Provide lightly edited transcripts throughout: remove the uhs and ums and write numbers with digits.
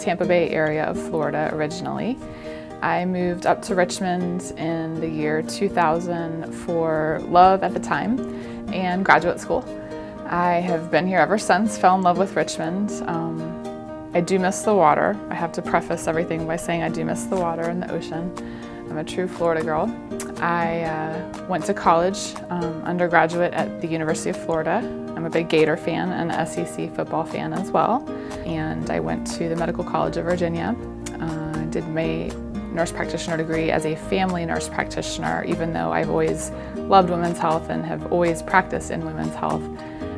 Tampa Bay area of Florida originally. I moved up to Richmond in the year 2000 for love at the time and graduate school. I have been here ever since, fell in love with Richmond. I do miss the water. I have to preface everything by saying I do miss the water and the ocean. I'm a true Florida girl. I went to college, undergraduate at the University of Florida. I'm a big Gator fan and an SEC football fan as well. And I went to the Medical College of Virginia. I did my nurse practitioner degree as a family nurse practitioner, even though I've always loved women's health and have always practiced in women's health.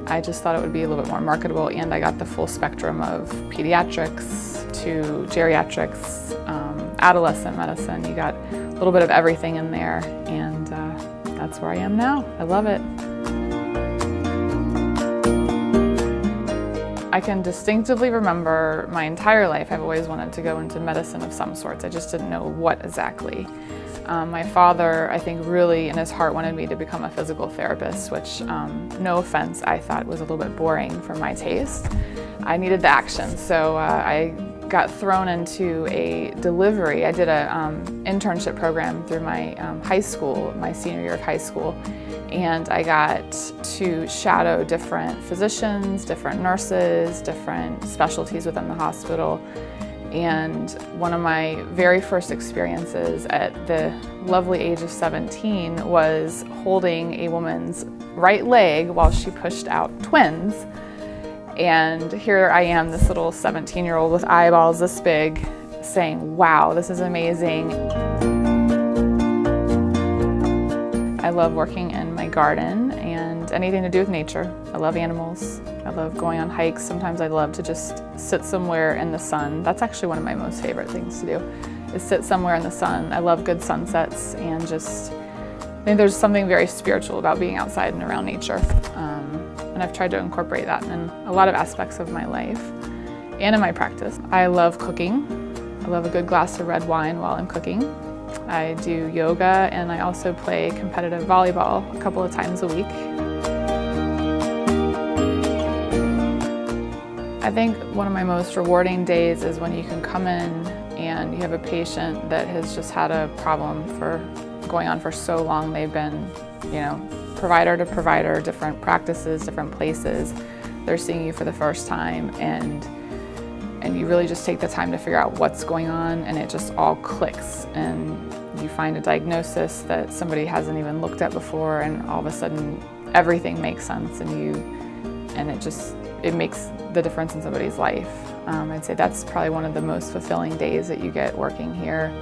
I just thought it would be a little bit more marketable, and I got the full spectrum of pediatrics to geriatrics, adolescent medicine. You got a little bit of everything in there, and that's where I am now. I love it. I can distinctively remember my entire life I've always wanted to go into medicine of some sorts. I just didn't know what exactly. My father, I think, really in his heart wanted me to become a physical therapist, which, no offense, I thought was a little bit boring for my taste. I needed the action, so I got thrown into a delivery. I did an internship program through my high school, my senior year of high school, and I got to shadow different physicians, different nurses, different specialties within the hospital. And one of my very first experiences at the lovely age of 17 was holding a woman's right leg while she pushed out twins. And here I am, this little 17-year-old with eyeballs this big, saying, wow, this is amazing. I love working in my garden and anything to do with nature. I love animals. I love going on hikes. Sometimes I love to just sit somewhere in the sun. That's actually one of my most favorite things to do, is sit somewhere in the sun. I love good sunsets, and just, I think there's something very spiritual about being outside and around nature. And I've tried to incorporate that in a lot of aspects of my life and in my practice. I love cooking. I love a good glass of red wine while I'm cooking. I do yoga, and I also play competitive volleyball a couple of times a week. I think one of my most rewarding days is when you can come in and you have a patient that has just had a problem for going on for so long. They've been, provider to provider, different practices, different places. They're seeing you for the first time, and you really just take the time to figure out what's going on, and it just all clicks, and you find a diagnosis that somebody hasn't even looked at before, and all of a sudden everything makes sense, and it makes the difference in somebody's life. I'd say that's probably one of the most fulfilling days that you get working here.